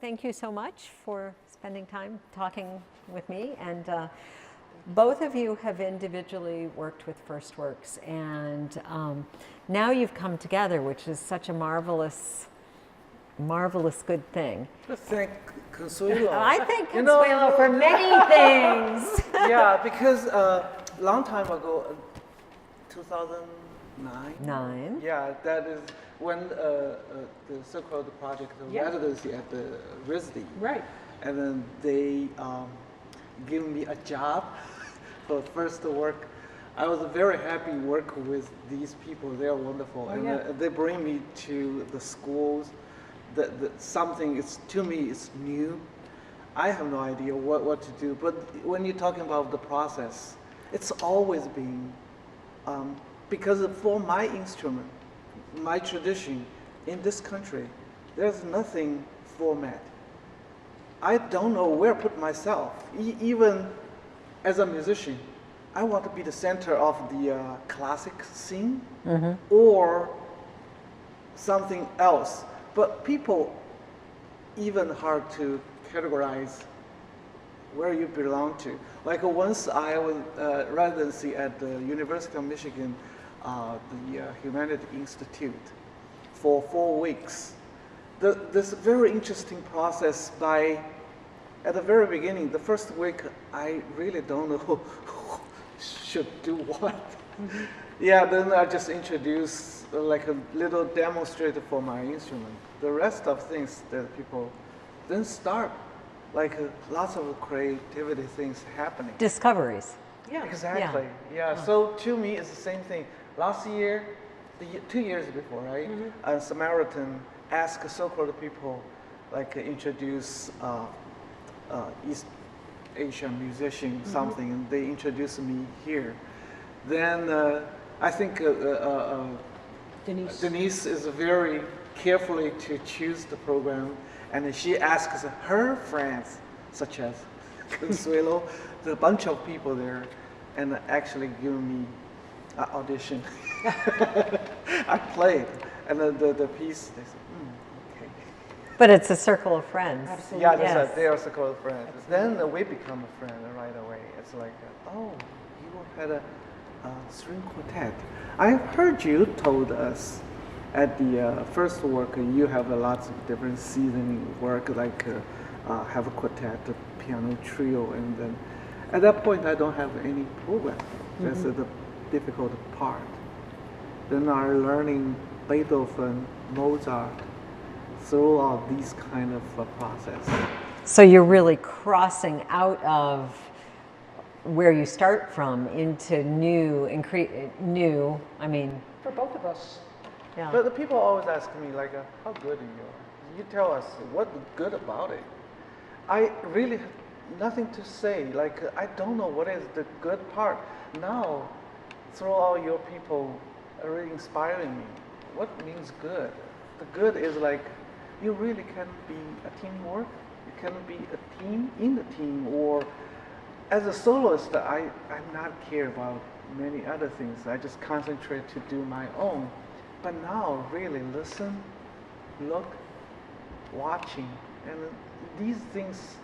thank you so much for spending time talking with me. And both of you have individually worked with FirstWorks, and now you've come together, which is such a marvelous good thing. Thank Consuelo. I thank Consuelo for many things. Yeah, because long time ago, 2009. Yeah, that is when the so-called project residency at the RISD. Right. And then they give me a job for FirstWorks. I was very happy work with these people. They are wonderful, and they bring me to the schools. Something is, to me, is new. I have no idea what to do. But when you're talking about the process, it's always been because for my instrument, my tradition in this country, there's nothing format. I don't know where to put myself. Even as a musician, I want to be the center of the classic scene or something else. But people even hard to categorize where you belong to. Like once I was residency at the University of Michigan, the Humanities Institute, for 4 weeks. This very interesting process at the very beginning, the first week, I really don't know who should do what. Yeah, then I just introduced like a little demonstrator for my instrument. The rest of things that people then start, like lots of creativity things happening. Discoveries. Yeah, exactly. Yeah. So to me, it's the same thing. Last year, 2 years before, right? Samaritan asked so-called people, like introduce East Asian musician something, and they introduced me here. Then I think Denise is very carefully to choose the program, and she asks her friends, such as Consuelo, the bunch of people there, and actually give me an audition. I played, and then the piece, they said, okay. But it's a circle of friends. Absolutely. Yeah, they are circle of friends. Absolutely. Then we become a friend right away. It's like, oh, you had a string quartet. I heard you told us at the FirstWorks you have lots of different seasoning work, like have a quartet, a piano trio, and then at that point I don't have any program. That's the difficult part. Then I'm learning Beethoven, Mozart, through all these kind of process. So you're really crossing out of where you start from into new, I mean. For both of us. Yeah. But the people always ask me, like, how good are you? You tell us what's good about it. I really have nothing to say. Like, I don't know what is the good part. Now, through all your people are really inspiring me. What means good? The good is like, you really can be a teamwork. You can be a team in the team, or as a soloist, I'm not care about many other things. I just concentrate to do my own. But now, really listen, look, watching, and these things.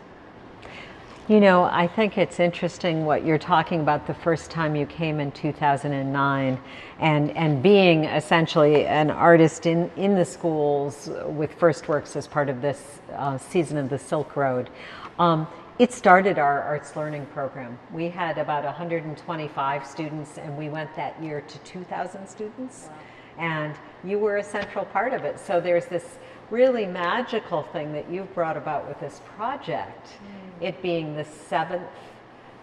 You know, I think it's interesting what you're talking about the first time you came in 2009 and being essentially an artist in the schools with FirstWorks as part of this season of the Silk Road. It started our arts learning program. We had about 125 students, and we went that year to 2,000 students. Wow. And you were a central part of it. So there's this really magical thing that you've brought about with this project, it being the 7th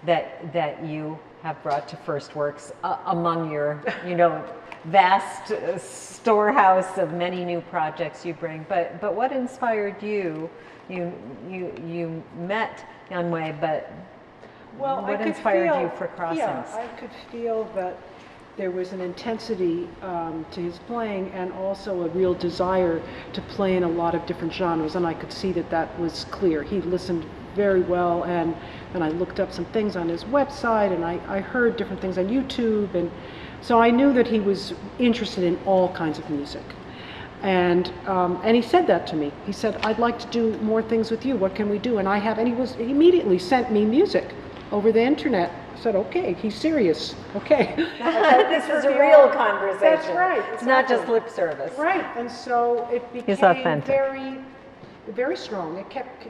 that you have brought to FirstWorks among your, vast storehouse of many new projects you bring. But what inspired you? You met Yanwei, but what inspired you for Crossings? Yeah, I could feel that there was an intensity to his playing, and also a real desire to play in a lot of different genres, and I could see that was clear. He listened very well, and I looked up some things on his website, and I heard different things on YouTube, and so I knew that he was interested in all kinds of music. And he said that to me. He said, I'd like to do more things with you. What can we do? And he immediately sent me music over the internet. I said, okay, he's serious. Okay. This is a real conversation. That's right. It's not just lip service. Right. And so it became very, very strong. It kept,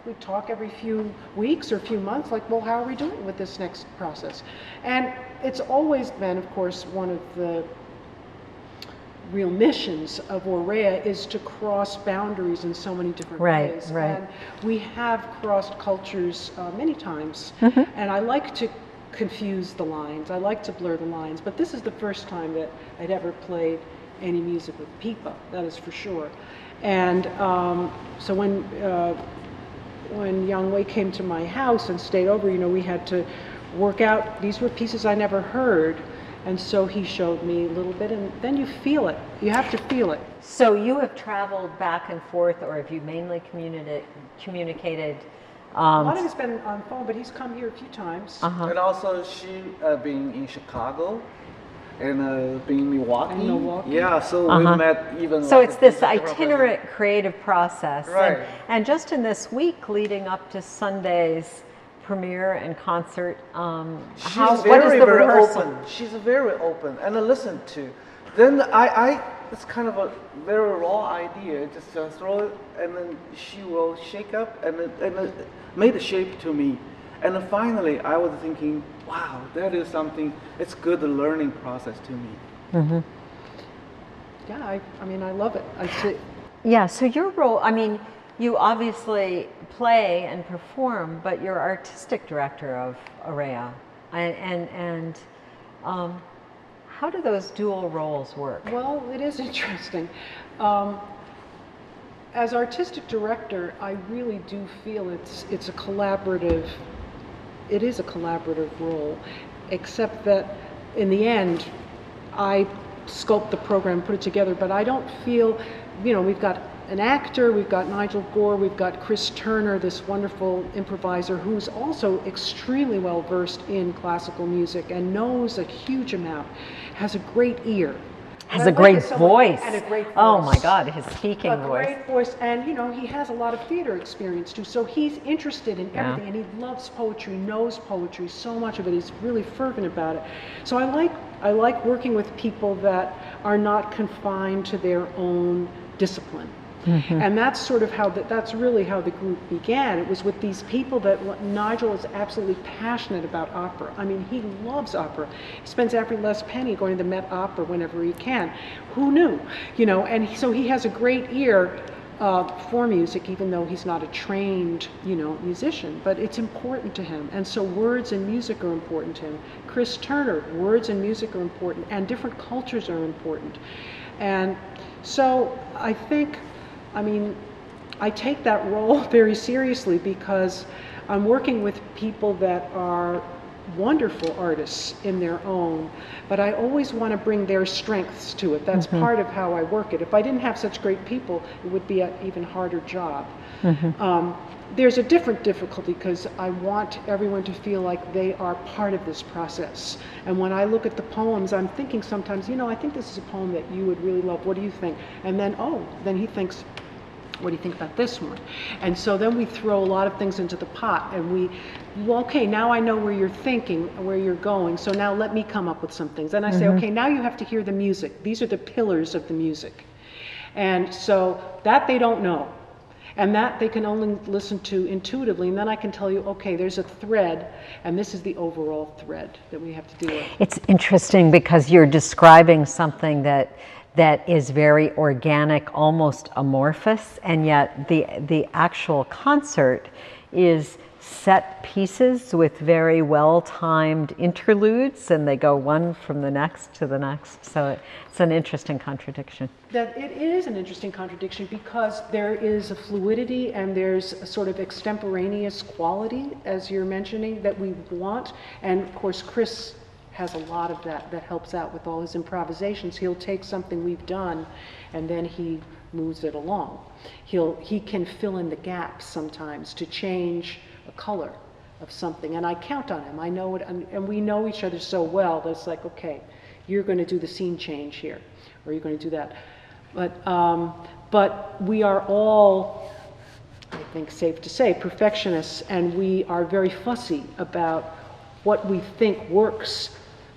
we'd talk every few weeks or a few months, like, well, how are we doing with this next process? And it's always been, of course, one of the real missions of Aurea is to cross boundaries in so many different ways. Right. And we have crossed cultures many times. And I like to confuse the lines. I like to blur the lines. But this is the first time that I'd ever played any music with TAPA, that is for sure. And so when Yang Wei came to my house and stayed over, we had to work out. These were pieces I never heard. And so he showed me a little bit, and then you feel it. You have to feel it. So you have traveled back and forth, or have you mainly communicated? A lot of it's been on phone, but he's come here a few times. And also she being in Chicago and being in Milwaukee. In Milwaukee. Yeah, so we met even. So it's this itinerant creative process. Right. And just in this week leading up to Sunday's premiere and concert, She's what is the very rehearsal? open. She's very open and listen to. Then it's kind of a very raw idea. Just throw it, and then she will shake up and it made a shape to me. And then finally, I was thinking, wow, that is something. It's good learning process to me. Yeah, I mean, I love it. I see. Yeah. So your role, I mean, you obviously play and perform, but you're artistic director of Aurea. And how do those dual roles work? Well, it is interesting. As artistic director, I really do feel it's a collaborative. It is a collaborative role, except that in the end, I sculpt the program, put it together, but I don't feel, we've got an actor, we've got Nigel Gore, we've got Chris Turner, this wonderful improviser who's also extremely well versed in classical music and knows a huge amount, has a great ear. Has a great voice. And a great voice. Oh my God, his speaking voice. A great voice, and he has a lot of theater experience too, so he's interested in everything, and he loves poetry, knows poetry, so much of it, he's really fervent about it. So I like working with people that are not confined to their own discipline. And that's sort of that's really how the group began. It was with these people that Nigel is absolutely passionate about opera. I mean, he loves opera. He spends every last penny going to the Met Opera whenever he can. Who knew? And so he has a great ear for music, even though he's not a trained, musician, but it's important to him. And so words and music are important to him. Chris Turner, words and music are important, and different cultures are important. And so I think, I take that role very seriously because I'm working with people that are wonderful artists in their own, but I always want to bring their strengths to it. That's part of how I work it. If I didn't have such great people, it would be an even harder job. There's a different difficulty because I want everyone to feel like they are part of this process. And when I look at the poems, I'm thinking sometimes, I think this is a poem that you would really love. What do you think? And then, then he thinks, what do you think about this one? And so then we throw a lot of things into the pot and okay, now I know where you're thinking, where you're going, so now let me come up with some things. And I say, okay, now you have to hear the music. These are the pillars of the music. And so that they don't know. And that they can only listen to intuitively, and then I can tell you, okay, there's a thread, and this is the overall thread that we have to deal with. It's interesting because you're describing something that is very organic, almost amorphous, and yet the actual concert is set pieces with very well-timed interludes, and they go one from the next to the next. So it's an interesting contradiction. That it is an interesting contradiction because there is a fluidity and there's a sort of extemporaneous quality, as you're mentioning, that we want. And of course, Chris has a lot of that helps out with all his improvisations. He'll take something we've done and then he moves it along. He can fill in the gaps sometimes to change a color of something, and I count on him. I know it, and we know each other so well that it's like, okay, you're going to do the scene change here, or you're going to do that. But we are all, I think safe to say, perfectionists, and we are very fussy about what we think works.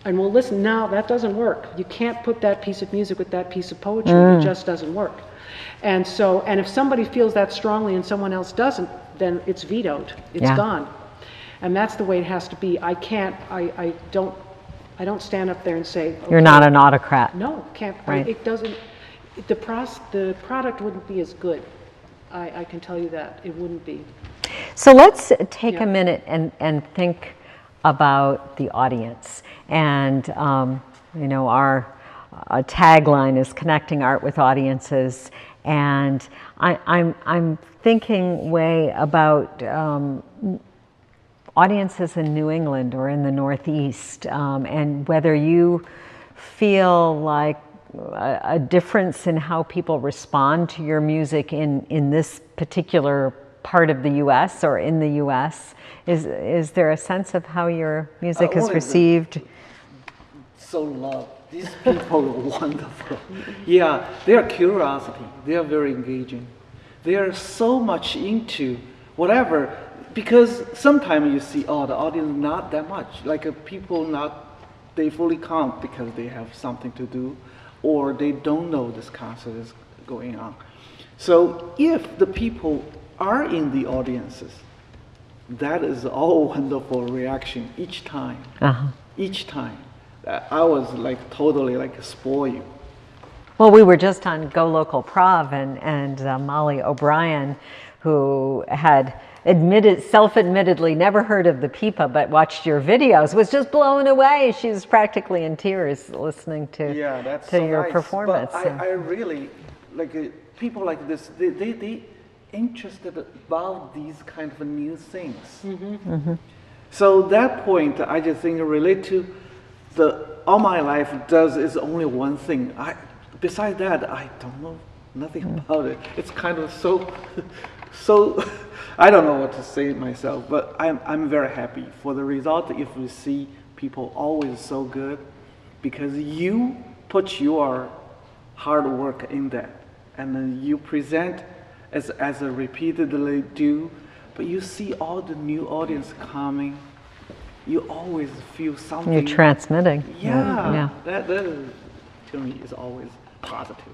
And we'll listen, no, that doesn't work. You can't put that piece of music with that piece of poetry. It just doesn't work. And so, and if somebody feels that strongly and someone else doesn't, then it's vetoed. It's gone. And that's the way it has to be. I don't stand up there and say, okay, You're not an autocrat. no, can't. Right. It doesn't. The product wouldn't be as good. I can tell you that it wouldn't be. So let's take Yeah. a minute and think about the audience. And our tagline is connecting art with audiences. And I'm thinking way about audiences in New England or in the Northeast, and whether you feel like a difference in how people respond to your music in this particular part of the U.S. or in the U.S. Is there a sense of how your music is received? So loved. These people are wonderful. Yeah, their curiosity, they are very engaging. They are so much into whatever, because sometimes you see, oh, the audience not that much. Like people they fully come because they have something to do, or they don't know this concert is going on. So if the people are in the audiences, that is all wonderful reaction each time. Each time. I was like totally like spoiled. Well, we were just on Go Local Prov, and Molly O'Brien, who had self-admittedly never heard of the PIPA, but watched your videos, was just blown away. She was practically in tears listening to your performance. But I really like people like this. They interested about these kind of new things. So that point, I just think relate to all my life does is only one thing. Besides that, I don't know nothing about it. It's kind of so I don't know what to say myself, but I'm very happy for the result. If we see people always so good, because you put your hard work in that, and then you present as I repeatedly do, but you see all the new audience coming. You always feel something. You're transmitting. Yeah. That is, to me, is always positive.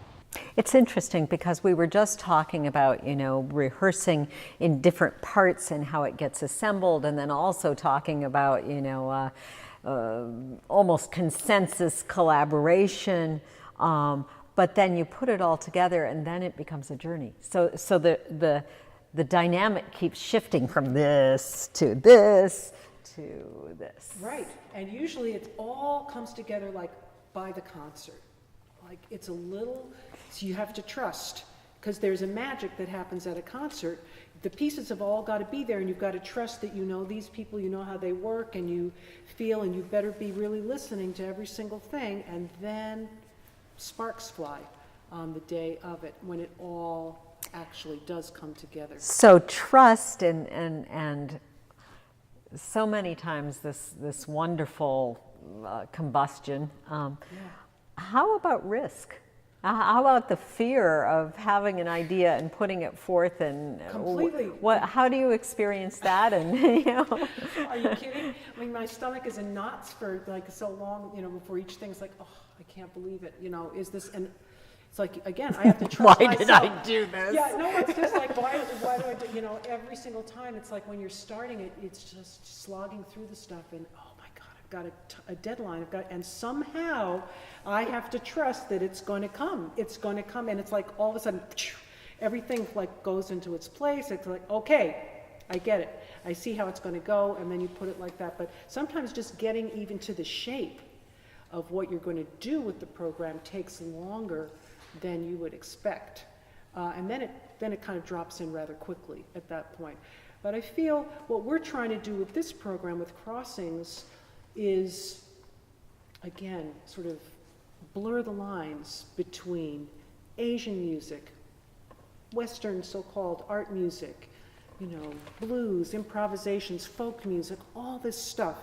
It's interesting because we were just talking about, rehearsing in different parts and how it gets assembled, and then also talking about, almost consensus collaboration. But then you put it all together, and then it becomes a journey. So the dynamic keeps shifting from this to this to this. Right, and usually it all comes together like by the concert. Like it's a little, so you have to trust, because there's a magic that happens at a concert. The pieces have all got to be there, and you've got to trust that you know these people, you know how they work, and you feel, and you better be really listening to every single thing, and then sparks fly on the day of it, when it all actually does come together. So trust and so many times this wonderful combustion. How about risk? How about the fear of having an idea and putting it forth? And completely. How do you experience that? And Are you kidding? I mean, my stomach is in knots for like so long. Before each thing's like, oh, I can't believe it. Is this? And it's like, again, I have to trust Why myself. did I do this? Yeah, no, it's just like, why do I do? Every single time, it's like when you're starting it, it's just slogging through the stuff, and oh my God, I've got a deadline. And somehow I have to trust that it's going to come. It's going to come, and it's like all of a sudden, everything like goes into its place. It's like, okay, I get it. I see how it's going to go, and then you put it like that. But sometimes just getting even to the shape of what you're going to do with the program takes longer than you would expect. And then it kind of drops in rather quickly at that point. But I feel what we're trying to do with this program, with Crossings, is, again, sort of blur the lines between Asian music, Western so-called art music, blues, improvisations, folk music, all this stuff.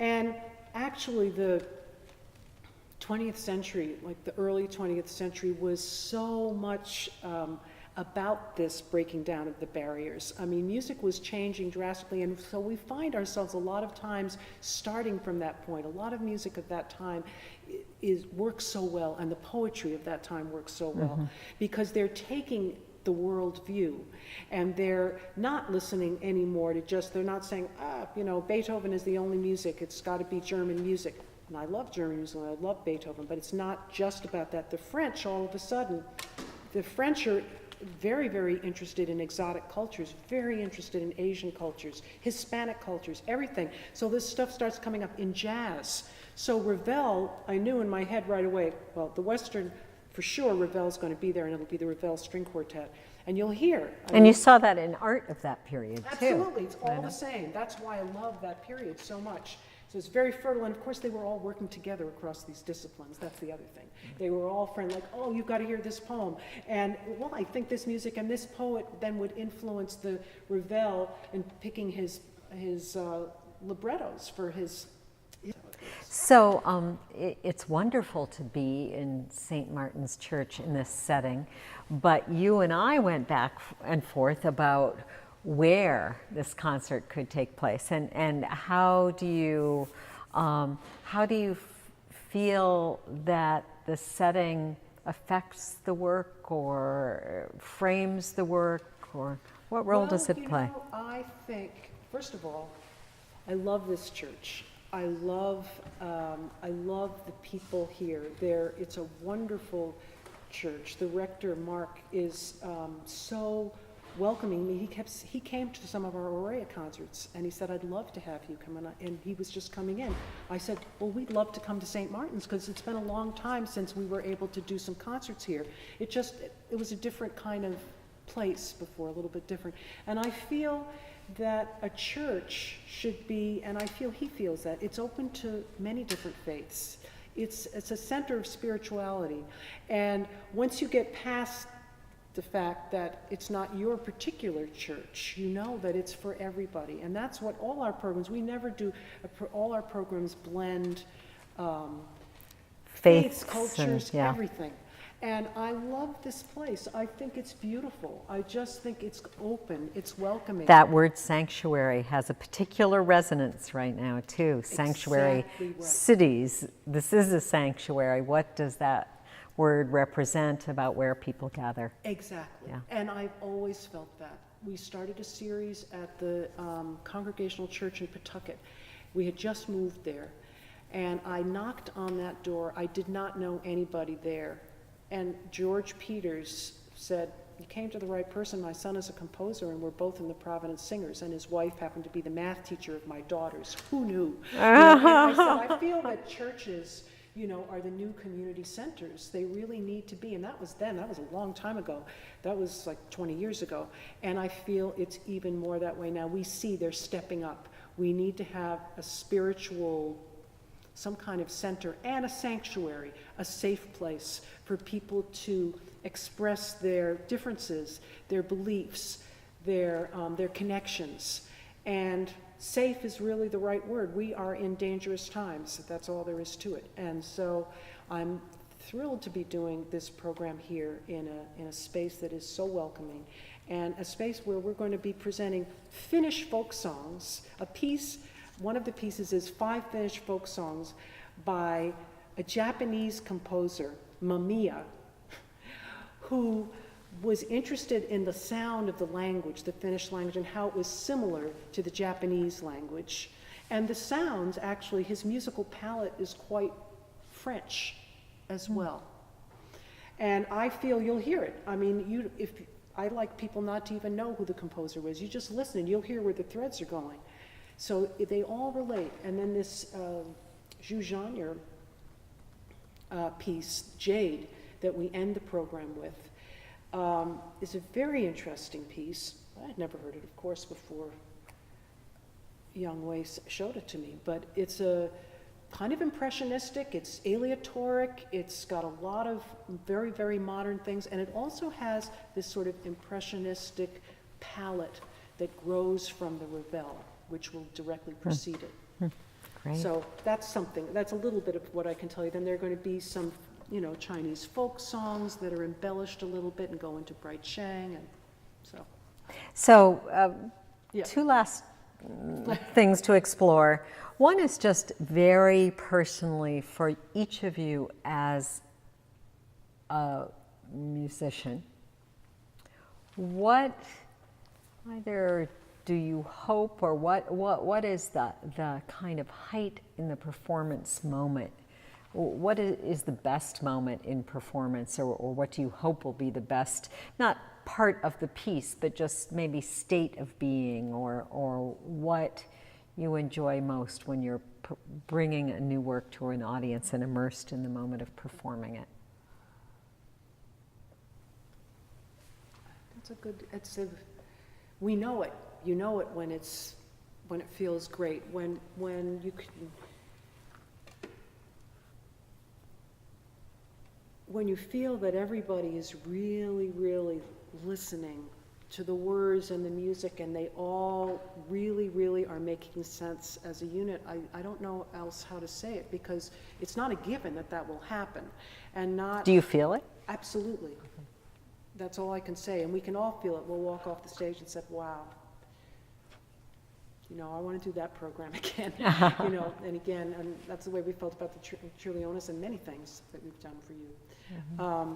And actually the 20th century, like the early 20th century, was so much about this breaking down of the barriers. I mean, music was changing drastically, and so we find ourselves a lot of times starting from that point. A lot of music of that time works so well, and the poetry of that time works so well, because they're taking the world view, and they're not listening anymore to just, they're not saying, you know, Beethoven is the only music, it's got to be German music. And I love German music, and I love Beethoven, but it's not just about that. The French, all of a sudden, the French are very, very interested in exotic cultures, very interested in Asian cultures, Hispanic cultures, everything. So this stuff starts coming up in jazz. So Ravel, I knew in my head right away, well, the Western, for sure, Ravel's going to be there, and it'll be the Ravel String Quartet. And you'll hear. And you saw that in art of that period, too. Absolutely, it's all the same. That's why I love that period so much. So it's very fertile, and of course they were all working together across these disciplines. That's the other thing. They were all friends, like, oh, you've got to hear this poem. And, well, I think this music, and this poet then would influence the Ravel in picking his librettos for his... So it's wonderful to be in St. Martin's Church in this setting, but you and I went back and forth about where this concert could take place, and how do you feel that the setting affects the work or frames the work, or what role does it play? Know, I think, first of all, I love this church. I love the people here. It's a wonderful church. The rector, Mark, is so welcoming me. He came to some of our Aurea concerts, and he said, I'd love to have you come in, and he was just coming in. I said, well, we'd love to come to St. Martin's, because it's been a long time since we were able to do some concerts here. It was a different kind of place before, a little bit different. And I feel that a church should be, and I feel he feels that, it's open to many different faiths. It's a center of spirituality. And once you get past the fact that it's not your particular church, you know that it's for everybody. And that's what all our programs, we never do, all our programs blend faiths, cultures, everything. And I love this place. I think it's beautiful. I just think it's open, it's welcoming. That word sanctuary has a particular resonance right now, too. Sanctuary Exactly right. Cities. This is a sanctuary. What does that word represent about where people gather? Exactly. Yeah. And I've always felt that. We started a series at the Congregational Church in Pawtucket. We had just moved there. And I knocked on that door. I did not know anybody there. And George Peters said, you came to the right person. My son is a composer, and we're both in the Providence Singers, and his wife happened to be the math teacher of my daughters. Who knew? I said, I feel that churches, are the new community centers. They really need to be, and that was then. That was a long time ago. That was like 20 years ago. And I feel it's even more that way now. We see they're stepping up. We need to have a spiritual, some kind of center and a sanctuary, a safe place for people to express their differences, their beliefs, their connections. And safe is really the right word. We are in dangerous times. That's all there is to it. And so I'm thrilled to be doing this program here in a space that is so welcoming, and a space where we're going to be presenting Finnish folk songs. One of the pieces is 5 Finnish folk songs by a Japanese composer, Mamiya, who was interested in the sound of the language, the Finnish language, and how it was similar to the Japanese language. And the sounds, actually, his musical palette is quite French as well. And I feel you'll hear it. I mean, I like people not to even know who the composer was. You just listen and you'll hear where the threads are going. So they all relate. And then this Zsuzsanya piece, Jade, that we end the program with, is a very interesting piece. I'd never heard it, of course, before Young Wei showed it to me. But it's a kind of impressionistic, it's aleatoric, it's got a lot of very, very modern things, and it also has this sort of impressionistic palette that grows from the Ravel, which will directly precede it. Great. Great. So that's something, that's a little bit of what I can tell you. Then there are going to be some, you know, Chinese folk songs that are embellished a little bit and go into Bright Shang, and so. So, Yeah. two last things to explore. One is just very personally for each of you as a musician. What either do you hope, or what is the kind of height in the performance moment? What is the best moment in performance, or what do you hope will be the best, not part of the piece, but just maybe state of being, or what you enjoy most when you're bringing a new work to an audience and immersed in the moment of performing it? That's a good, we know it. You know it when it feels great, when you can, when you feel that everybody is really, really listening to the words and the music, and they all really, really are making sense as a unit. I don't know else how to say it, because it's not a given that will happen. And not. Do you feel it? Absolutely. That's all I can say. And we can all feel it. We'll walk off the stage and say, wow, you know, I want to do that program again, you know, and again, and that's the way we felt about the Trilionis and many things that we've done for you. Mm-hmm.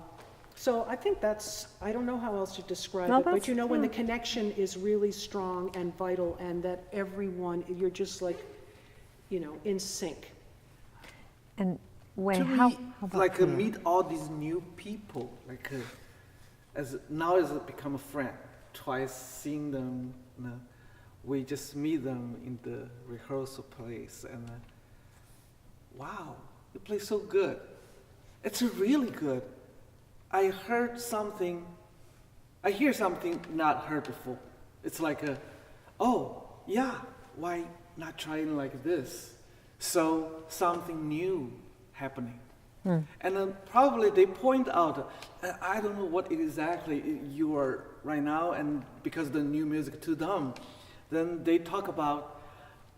So I think that's, I don't know how else to describe it, but you know, when the connection is really strong and vital, and that everyone, you're just like, you know, in sync. And when, to how me, about like you? meet all these new people, like as now as become a friend, twice seeing them, you know, we just meet them in the rehearsal place, and wow, you play so good. It's really good. I hear something not heard before. It's like oh yeah, why not trying like this? So something new happening. And then probably they point out, I don't know what exactly you are right now, and because the new music to them, then they talk about,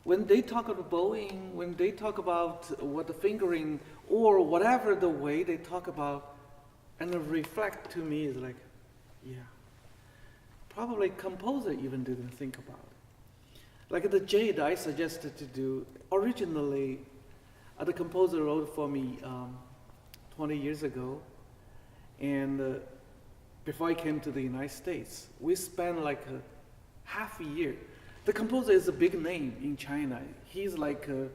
when they talk about bowing, when they talk about what the fingering, or whatever the way they talk about, and the reflect to me is like, yeah, probably composer even didn't think about it. Like the Jade I suggested to do, originally, the composer wrote for me 20 years ago, and before I came to the United States, we spent like half a year. The composer is a big name in China. He's like the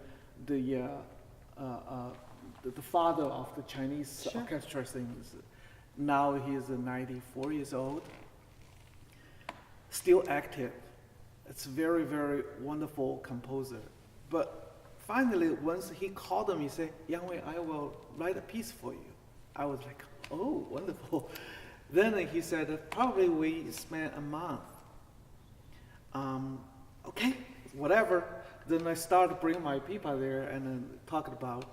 father of the Chinese orchestra things. Now he's 94 years old, still active. It's a very, very wonderful composer. But finally, once he called me, he said, "Yang Wei, I will write a piece for you." I was like, oh, wonderful. Then he said, probably we spent a month. Okay, whatever. Then I started bringing my people there and then talked about.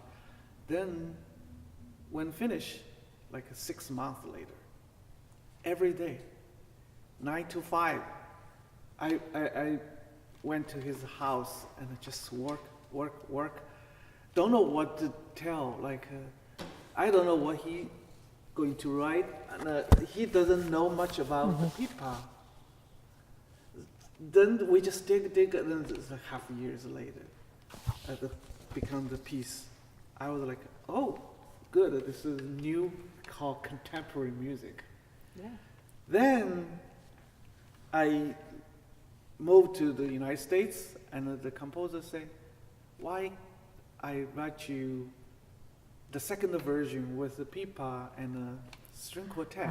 Then when finished, like 6 months later, every day, 9 to 5, I went to his house and I just work. Don't know what to tell. Like, I don't know what he going to write. And, he doesn't know much about the pipa. Then we just dig, and then it's like half years later, become the piece. I was like, oh, good. This is new, called contemporary music. Yeah. Then I moved to the United States, and the composer said, why I write you the second version with the pipa and a string quartet.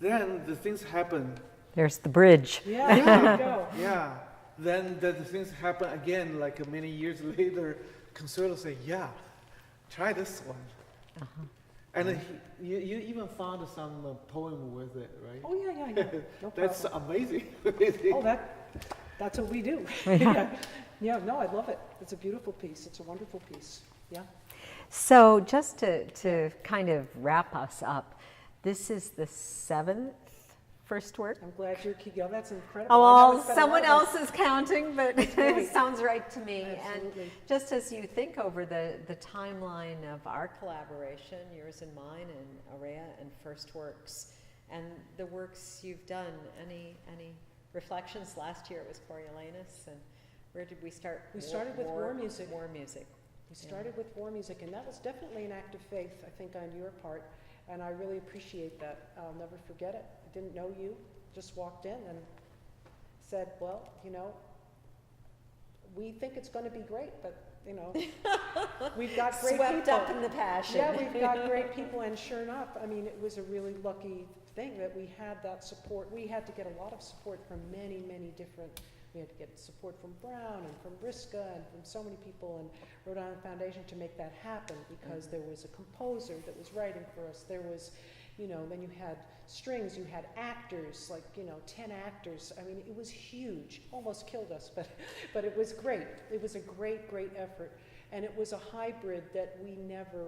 Then the things happen. There's the bridge. Yeah, there you go. Yeah. Then the things happen again, like many years later. Consuelo say, yeah, try this one. And you even found some poem with it, right? Oh yeah. No That's problem. amazing. Oh, that's what we do. Yeah. Yeah, no, I love it. It's a beautiful piece. It's a wonderful piece. Yeah. So just to kind of wrap us up, this is the 7th FirstWorks. I'm glad you're keeping. Oh, that's incredible. Oh, I know well, it's been a someone lot of- else is counting, but great. it sounds right to me. Absolutely. And just as you think over the timeline of our collaboration, yours and mine, and Aurea and FirstWorks, and the works you've done, any reflections? Last year it was Coriolanus, and where did we start? We started with war music. War music. We started with war music, and that was definitely an act of faith, I think, on your part, and I really appreciate that. I'll never forget it. I didn't know you, just walked in and said, well, you know, we think it's going to be great, but, you know, we've got great Swept people. up in the passion. Yeah, we've got great people, and sure enough, I mean, it was a really lucky thing that we had that support. We had to get a lot of support from many, many different. We had to get support from Brown and from Briska and from so many people and Rhode Island Foundation to make that happen, because there was a composer that was writing for us. There was, you know, then you had strings, you had actors, like, you know, 10 actors. I mean, it was huge, almost killed us, but it was great. It was a great, great effort. And it was a hybrid that we never,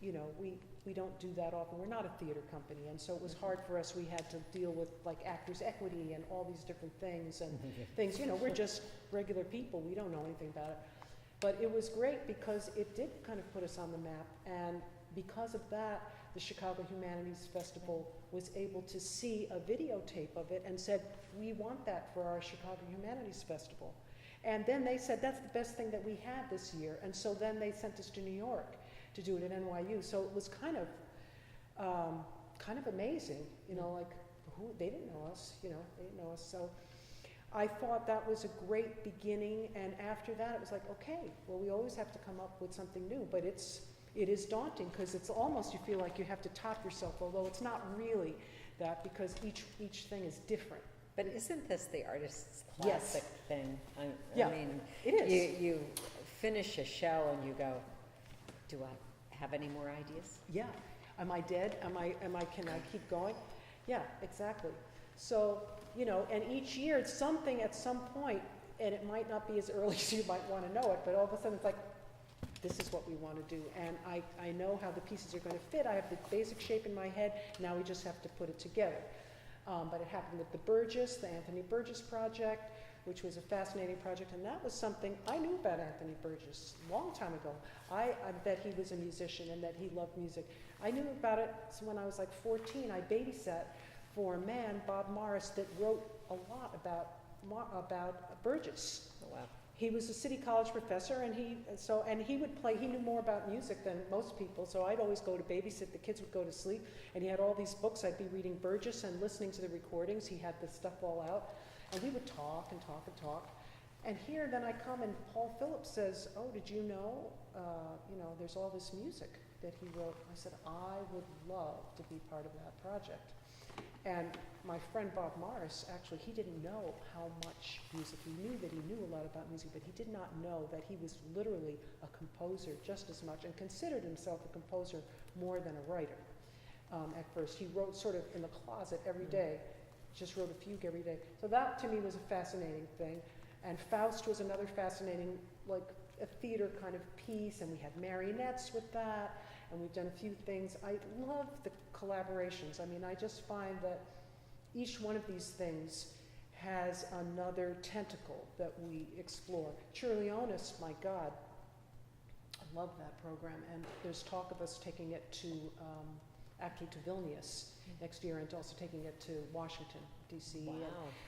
you know, we don't do that often. We're not a theater company, and so it was hard for us. We had to deal with like actors' equity and all these different things and things. You know, we're just regular people. We don't know anything about it. But it was great because it did kind of put us on the map, and because of that, the Chicago Humanities Festival was able to see a videotape of it and said, we want that for our Chicago Humanities Festival. And then they said, that's the best thing that we had this year. And so then they sent us to New York to do it at NYU. So it was kind of amazing, you know, like they didn't know us, you know, they didn't know us. So I thought that was a great beginning. And after that, it was like, okay, well, we always have to come up with something new, but it is daunting, because it's almost, you feel like you have to top yourself, although it's not really that, because each thing is different. But isn't this the artist's classic thing? Yeah, I mean, it is. You finish a show and you go, do I have any more ideas? Yeah. Am I dead? Can I keep going? Yeah, exactly. So, you know, and each year it's something at some point, and it might not be as early as you might want to know it, but all of a sudden it's like, this is what we want to do. And I know how the pieces are going to fit. I have the basic shape in my head. Now we just have to put it together. But it happened with the Burgess, the Anthony Burgess project, which was a fascinating project. And that was something I knew about Anthony Burgess a long time ago. I bet he was a musician and that he loved music. I knew about it when I was like 14. I babysat for a man, Bob Morris, that wrote a lot about Burgess. Oh, wow. He was a city college professor, and he would play. He knew more about music than most people, so I'd always go to babysit. The kids would go to sleep, and he had all these books. I'd be reading Burgess and listening to the recordings. He had this stuff all out, and we would talk and talk and talk. And here, then I come, and Paul Phillips says, "Oh, did you know? There's all this music that he wrote." I said, "I would love to be part of that project." And my friend Bob Morris, actually, he didn't know how much music. He knew that he knew a lot about music, but he did not know that he was literally a composer just as much, and considered himself a composer more than a writer. At first, he wrote sort of in the closet every day, just wrote a fugue every day. So that to me was a fascinating thing. And Faust was another fascinating, like a theater kind of piece, and we had marionettes with that, and we've done a few things. I love the collaborations. I mean, I just find that each one of these things has another tentacle that we explore. Chirleonis, my God, I love that program, and there's talk of us taking it to, actually to Vilnius next year, and also taking it to Washington, D.C. Wow,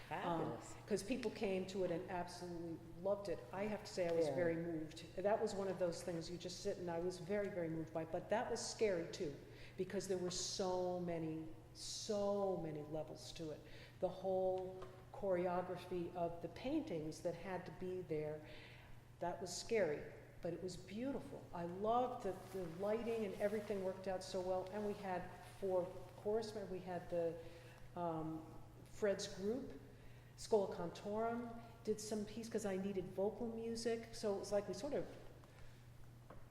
fabulous. Because people came to it and absolutely loved it. I have to say I was very moved. That was one of those things you just sit, and I was very, very moved by it. But that was scary too, because there were so many levels to it. The whole choreography of the paintings that had to be there, that was scary, but it was beautiful. I loved that the lighting and everything worked out so well. And we had 4 chorusmen. We had the Fred's group, Schola Cantorum, did some piece because I needed vocal music. So it was like we sort of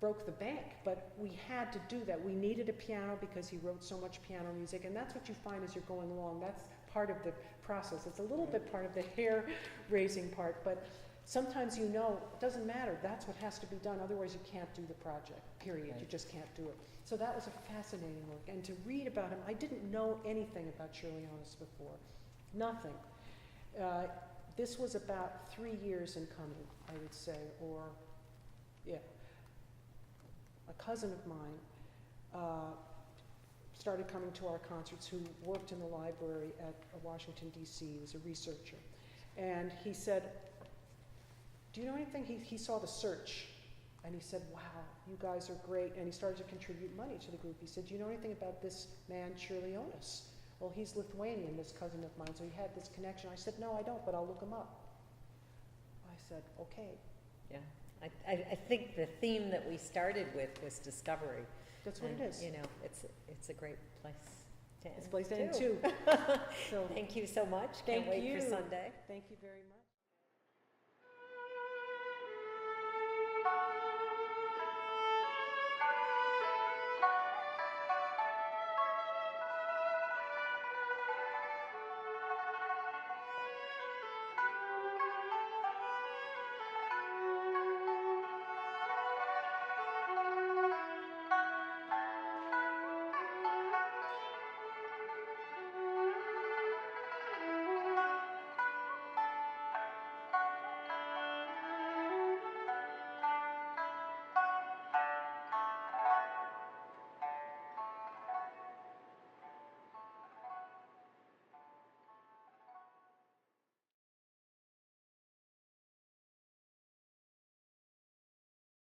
broke the bank, but we had to do that. We needed a piano because he wrote so much piano music, and that's what you find as you're going along. That's part of the process. It's a little bit part of the hair-raising part, but sometimes you know, it doesn't matter, that's what has to be done, otherwise you can't do the project, period. Right. You just can't do it. So that was a fascinating work. And to read about him, I didn't know anything about Chirlionis before. Nothing. This was about 3 years in coming, I would say, or, yeah. A cousin of mine started coming to our concerts, who worked in the library at Washington, D.C. He was a researcher. And he said, do you know anything? He saw The Search, and he said, wow, you guys are great. And he started to contribute money to the group. He said, do you know anything about this man, Chirlionis? Well, he's Lithuanian, this cousin of mine, so he had this connection. I said, no, I don't, but I'll look him up. I said, okay. Yeah. I think the theme that we started with was discovery. That's what it is. You know, it's a great place to end. It's a place to end too. So Thank you so much. thank Can't wait you. for Sunday. Thank you very much.